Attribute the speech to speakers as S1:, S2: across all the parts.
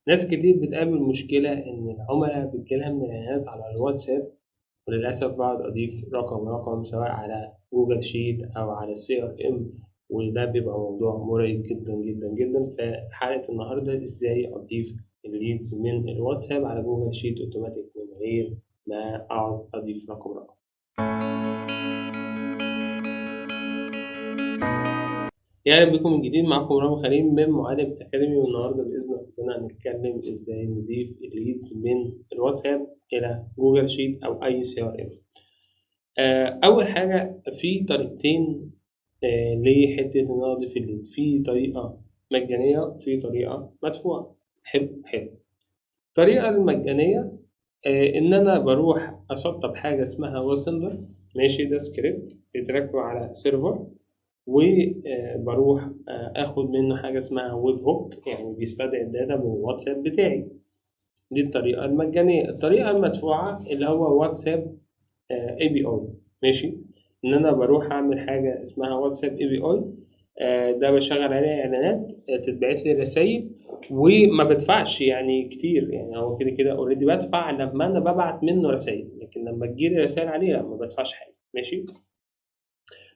S1: ناس كتير بتقابل مشكلة إن العملاء بتجيلها من الإعلانات على الواتساب، وللأسف بقعد أضيف رقم سواء على جوجل شيت أو على CRM، وده بيبقى موضوع مرهق جدا جدا جدا. فحلقة النهاردة إزاي أضيف الليدز من الواتساب على جوجل شيت أوتوماتيك من غير ما أقعد أضيف رقم. يعني بكم من جديد، معكم رامي خليل من معلم أكاديمي، والنهاردة بإذن ربنا هنتكلم إزاي نضيف الليدز من الواتساب إلى جوجل شيت أو أي CRM. أول حاجة في طريقتين لحتة إن أنا أضيف الليد، في طريقة مجانية وفي طريقة مدفوعة. حلو حلو. الطريقة المجانية إن أنا بروح أسطب حاجة اسمها واسندر. ماشي، ده سكريبت بيتركب على سيرفر، وبروح اخد منه حاجه اسمها ويب هوك، يعني بيستدعي الداتا من الواتساب بتاعي. دي الطريقه المجانيه. الطريقه المدفوعه اللي هو واتساب اي بي اي. ماشي، ان انا بروح اعمل حاجه اسمها واتساب اي بي اي. ده بشغل عليه اعلانات، تتبعت لي رسائل، وما بدفعش يعني كتير. يعني هو كده كده اوريدي بدفع لما انا ببعت منه رسائل، لكن لما تجيلي رسائل عليه لا، ما بدفعش حاجه. ماشي،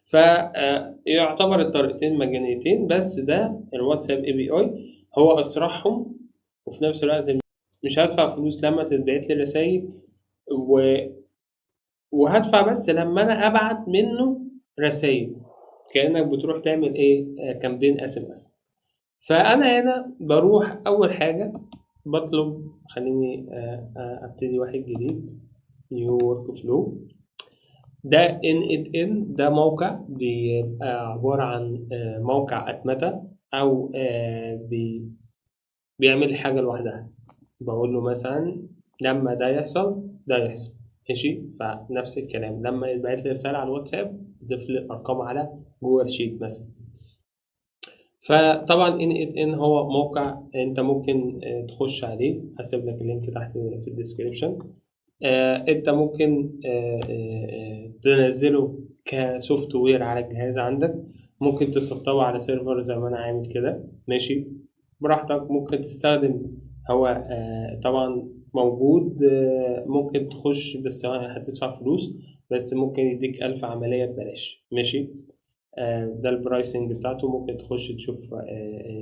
S1: فيعتبر الطريقتين مجانيتين، بس ده الواتساب اي بي اي هو اسرعهم، وفي نفس الوقت مش هدفع فلوس لما تتبعت لي رسائل، و... وهدفع بس لما انا ابعت منه رسائل، كانك بتروح تعمل ايه، كامبين SMS. فانا هنا بروح اول حاجه بطلب، خليني ابتدي واحد جديد، نيو ورك فلو. ده ان ده موقع بيبقى عبارة عن موقع أتمتة، أو بيعمل حاجة لوحدها. بقول له مثلا لما ده يحصل ده يحصل. ماشي، فنفس الكلام لما يتبعت لي رسالة على الواتساب ضيف لي الأرقام على جوجل شيت مثلا. فطبعا ان هو موقع انت ممكن تخش عليه، هسيب لك اللينك تحت في الديسكريبشن. انت ممكن تنزله كسوفت وير على الجهاز عندك، ممكن تسطبه على سيرفر زي ما انا عامل كده. ماشي، براحتك. ممكن تستخدم، هو طبعا موجود، ممكن تخش بس هتدفع فلوس، بس ممكن يديك 1000 عملية ببلاش. ماشي، ده البرايسنج بتاعته، ممكن تخش تشوف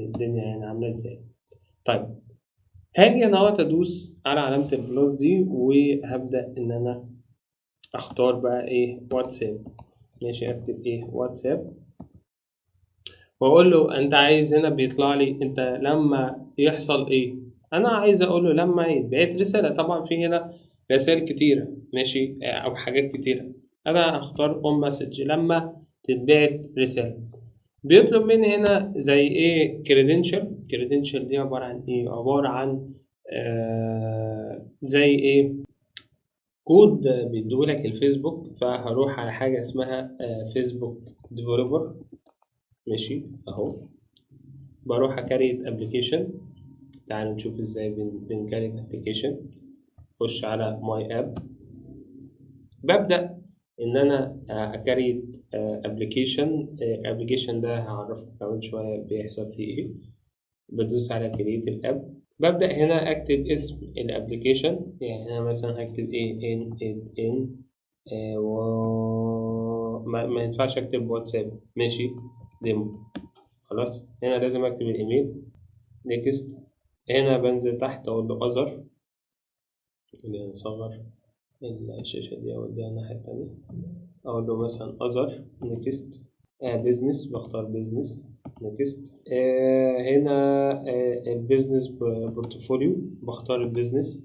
S1: الدنيا يعني عاملة ازاي. طيب، هاجي انا اهوت ادوس على علامة البلس دي، وهبدأ ان انا اختار بقى ايه، واتساب. ماشي، اكتب ايه، واتساب، واقول له انت عايز. هنا بيطلع لي انت لما يحصل ايه. انا عايز اقول له لما يتبعت رسالة. طبعا في هنا رسائل كتيرة، ماشي، او حاجات كتيرة. انا هختار اون مسج لما تتبعت رسالة. بيطلب مني هنا زي ايه، كريدنشال دي عبارة عن ايه، عبارة عن زي ايه، كود بيديهولك الفيسبوك. فهروح على حاجة اسمها فيسبوك ديفلوبر. ماشي اهو، بروح اكريت ابلكيشن. تعالوا نشوف ازاي بنكريت ابلكيشن. خش على ماي اب، ببدأ ان انا اكريت ابلكيشن ده هعرفك كمان شوية بيحصل فيه ايه. بدوس على كريت الاب، ببدأ هنا اكتب اسم الابلكيشن. يعني انا مثلا هكتب ايه، ان ما ينفعش اكتب واتساب. ماشي، ديمو. خلاص، هنا لازم اكتب الايميل. نيكست، هنا بنزل تحت اقول له اذر. خلينا نصغر الشاشة دي اوديها الناحية التانية. اقول له مثلا اذر، نيكست، بيزنس، بختار بيزنس. نيكست، هنا البيزنس بورتفوليو، بختار البيزنس،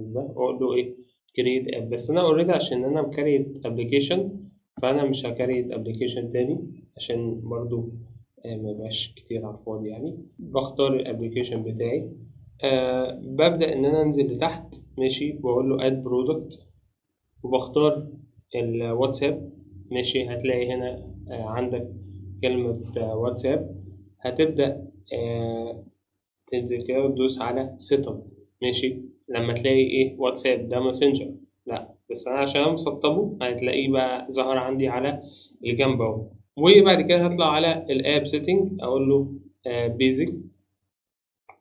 S1: ده اقول له ايه، كريت اب. بس انا اوريدي عشان انا مكريت ابلكيشن، فانا مش هكريت ابلكيشن تاني عشان برضو ما يبقاش كتير على الفاضي. يعني بختار الابلكيشن بتاعي، ببدأ ان انا انزل لتحت. ماشي، واقول له اد برودكت، وبختار الواتساب. ماشي، هتلاقي هنا عندك كلمة واتساب. هتبدأ تنزل كده وتدوس على سيت اب. ماشي، لما تلاقي ايه، واتساب ده ماسنجر، لا بس انا عشان مسطبه هتلاقيه بقى ظهر عندي على الجنب اهو. وبعد كده هطلع على الاب سيتنج، اقول له بيزك.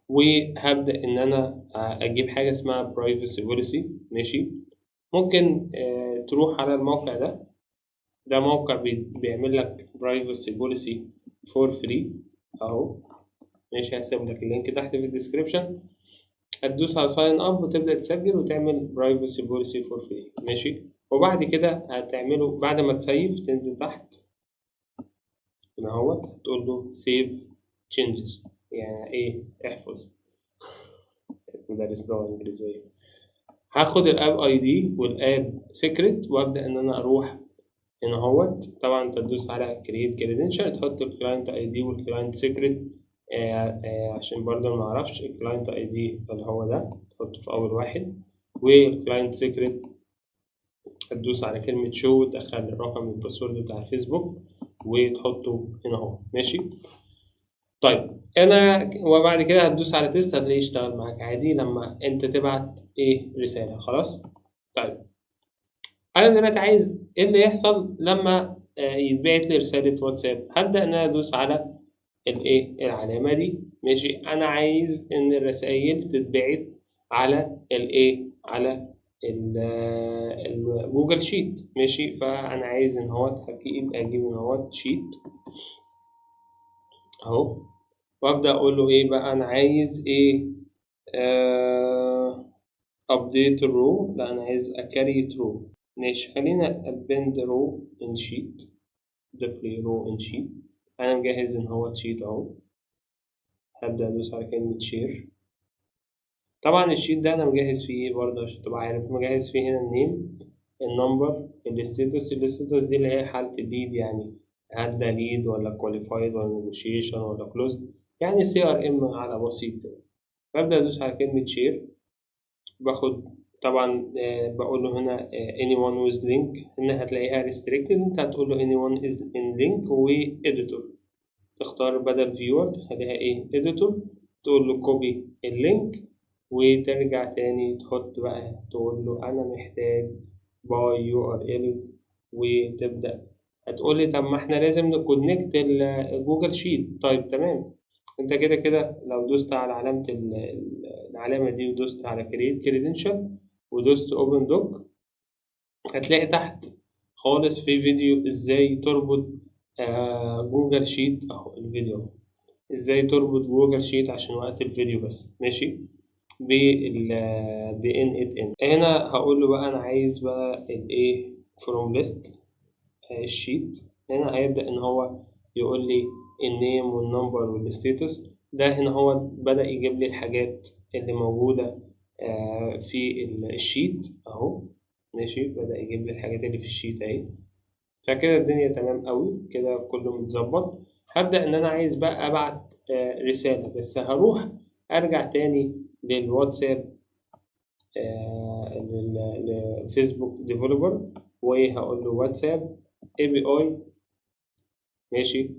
S1: وهبدأ إن أنا أجيب حاجة اسمها privacy policy. ماشي، ممكن تروح على الموقع ده موقع بيعمل لك privacy policy for free أهو. ماشي، هسيب لك اللينك تحت في الديسكريبشن، هتدوس على sign up وتبدأ تسجل وتعمل privacy policy for free. ماشي، وبعد كده هتعمله بعد ما تسيف تنزل تحت هنا اهو، تقول له save changes، يعني ايه احفظ، مدرس لغة إنجليزية. هاخد الاب اي دي والاب سيكريت وابدا ان انا اروح هنا اهوت. طبعا انت تدوس على كرييت كريدنشال، تحط الكلاينت اي دي والكلاينت سيكريت. عشان برضه ما اعرفش الكلاينت اي دي اللي هو ده تحطه في اول واحد، والكلاينت سيكريت هتدوس على كلمة شو وتدخل الرقم الباسورد بتاع الفيسبوك وتحطه هنا اهو. ماشي، طيب انا وبعد كده هتدوس على تيست هتلاقيه يشتغل معاك عادي لما انت تبعت ايه رسالة. خلاص، طيب انا دلوقتي عايز ايه اللي يحصل لما يتبعت لي رسالة واتساب. هبدأ ان انا ادوس على الايه العلامة دي. ماشي، انا عايز ان الرسائل تتبعت على الايه على الجوجل شيت. ماشي، فانا عايز ان هو يبقى اجيب ان هو شيت اهو، وابدا اقول له ايه بقى انا عايز ايه. ابديت الرو، لا انا عايز اكريت رو. ماشي، خلينا ابند رو ان شيت، ضيف لي رو ان شيت. انا مجهز ان هو شيت اهو، هبدا ادوس على كلمه شير. طبعا الشيت ده انا مجهز فيه ايه برضه عشان تبقى عارف، مجهز فيه هنا النيم، النمبر، الستاتس دي اللي هي حالة الليد، يعني هل ده ليد ولا كواليفايد ولا نيجوشيشن ولا كلوزد، يعني سي ار ام على بسيط. ببدأ أدوس على كلمة شير، باخد طبعا بقول له هنا anyone with link، هنا هتلاقيها restricted، انت هتقول له anyone is in link و editor، تختار بدل viewer تخليها ايه editor، تقول له copy اللينك وترجع تاني تحط بقى تقول له أنا محتاج باي يو ار ال، وتبدأ هتقول لي طب ما احنا لازم نكونكت الجوجل شيت. طيب تمام، انت كده كده لو دوست على علامة العلامة دي ودوست على create credential ودوست open doc هتلاقي تحت خالص في فيديو ازاي تربط جوجل شيت اهو، الفيديو ازاي تربط جوجل شيت عشان وقت الفيديو بس. ماشي، ب NetN. هنا هقول له بقى انا عايز بقى الايه from list الشيت. هنا هيبدأ ان هو يقول لي النيم والنمبر والستيتس. ده هنا هو بدأ يجيب لي الحاجات اللي موجودة في الشيت اهو. ماشي، بدأ يجيب لي الحاجات اللي في الشيت اهي. فكده الدنيا تمام قوي كده، كله متظبط. هبدأ ان انا عايز بقى ابعت رسالة، بس هروح ارجع تاني للواتساب للفيسبوك ديفلوبر، وهقول له واتساب اي بي اي. ماشي،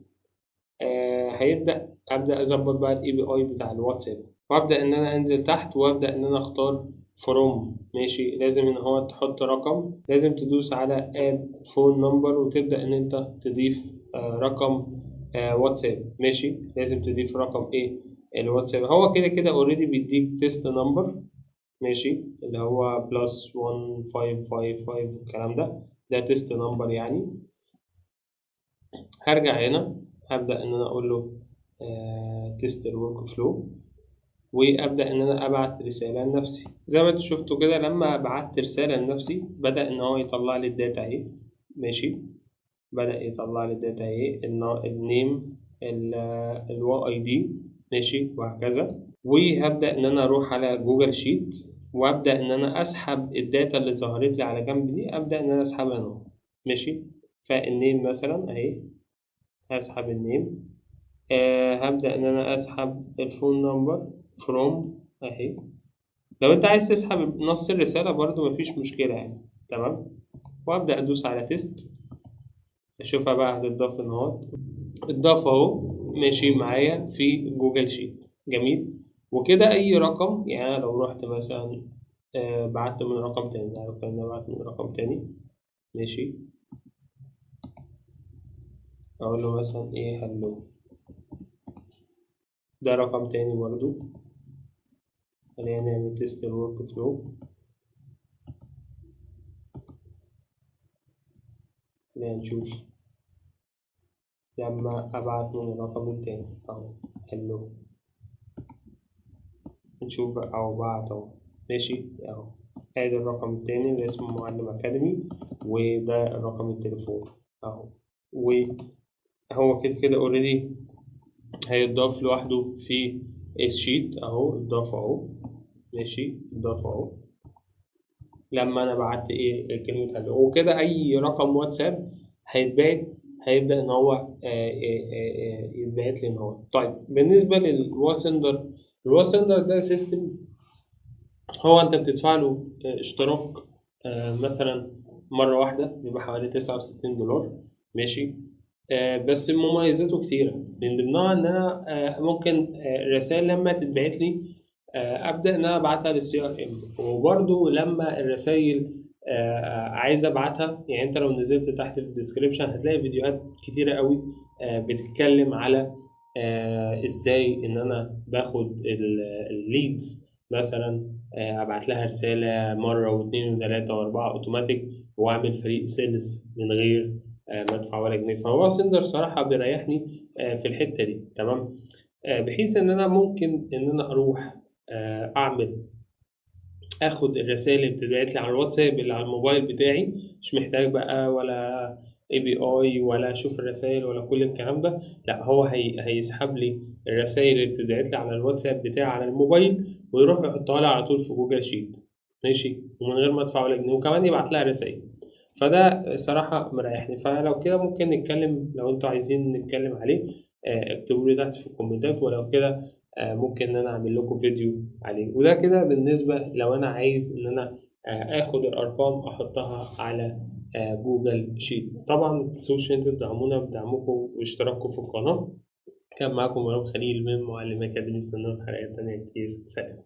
S1: ابدا اظبط بقى الاي بي اي بتاع الواتساب، وابدا ان انا انزل تحت وابدا ان انا اختار فروم. ماشي، لازم ان هو تحط رقم، لازم تدوس على اد فون نمبر وتبدا ان انت تضيف رقم واتساب. ماشي، لازم تضيف رقم ايه الواتساب. هو كده كده اوريدي بيديك تيست نمبر. ماشي، اللي هو بلس 1555 الكلام ده تيست نمبر يعني. هرجع هنا هبدأ إن أنا أقول له تيست الورك فلو، وأبدأ إن أنا أبعت رسالة لنفسي. زي ما انتوا شفتوا كده لما بعت رسالة لنفسي بدأ إن هو يطلع لي الداتا أهي. ماشي، بدأ يطلع لي الداتا أهي، النيم، الوا اي دي. ماشي، وهكذا. وهبدأ إن أنا أروح على جوجل شيت وأبدأ إن أنا أسحب الداتا اللي ظهرت لي على جنب دي، أبدأ إن أنا أسحبها هنا. ماشي، فالنيم مثلا أهي، هسحب النيم. هبدأ إن أنا أسحب الفون نمبر فروم أهي. لو أنت عايز تسحب نص الرسالة برضو مفيش مشكلة يعني. تمام، وأبدأ أدوس على تيست أشوفها بقى هتضاف النهاردة. اتضاف أهو، ماشي معايا في جوجل شيت. جميل، وكده أي رقم يعني أنا لو رحت مثلا بعت من رقم تاني، يعني لو بعت من رقم تاني. ماشي، أقول له مثلا إيه هلو، ده رقم تاني برضو. خلينا نعمل تيست الورك فلو. خلينا نشوف لما أبعت من الرقم التاني أهو. حلو، نشوف بقى أهو بعت أهو. ماشي أهو، ادي الرقم التاني اللي اسمه معلم أكاديمي، وده الرقم التليفون أهو. وهو كده اوريدي هيتضاف لوحده في الشيت أهو. اتضاف أهو. ماشي، اتضاف أهو لما أنا بعت كلمة هلو. وكده أي رقم واتساب هيتبعت هيبدأ إن هو يتبعت لي إن هو. طيب بالنسبة للواسندر، الواسندر ده سيستم هو انت بتدفع له اشتراك مثلا مرة واحدة، بيبقى حوالي $69. ماشي. بس مميزاته كتيرة، من ضمنها ان انا ممكن الرسائل لما تتبعت لي ابدا ان انا ابعتها للسي ار ام. وبرده لما الرسائل عايز ابعتها، يعني انت لو نزلت تحت في الديسكريبشن هتلاقي فيديوهات كتيرة قوي بتتكلم على ازاي ان انا باخد الليدز مثلا، ابعت لها رساله مره واثنين وثلاثه واربعه اوتوماتيك، واعمل فريق سيلز من غير ما ادفع ولا جنيه. فهو سندر صراحه بيريحني في الحته دي. تمام. بحيث ان انا ممكن ان انا اروح اخد الرسائل اللي بتتبعت لي على الواتساب اللي على الموبايل بتاعي، مش محتاج بقى ولا اي بي اي ولا اشوف الرسائل ولا كل الكلام ده. لا، هو هيسحب لي الرسائل اللي بتتبعت لي على الواتساب بتاعي على الموبايل، ويروح يحطها لي على طول في جوجل شيت. ماشي، ومن غير ما ادفع ولا جنيه، وكمان يبعت لها رسائل. فده صراحة مريحني. فلو كده ممكن نتكلم، لو انتوا عايزين نتكلم عليه اكتبوا لي تحت في الكومنتات، ولو كده ممكن ان انا اعمل لكم فيديو عليه. وده كده بالنسبة لو انا عايز ان انا اخد الارقام احطها على جوجل شيت. طبعا متنسوش انتوا تدعمونا بدعمكم واشتراككم في القناة. كان معاكم مرام خليل من معلم أكاديمي. استنونا في حلقات تانية كتير. سلام.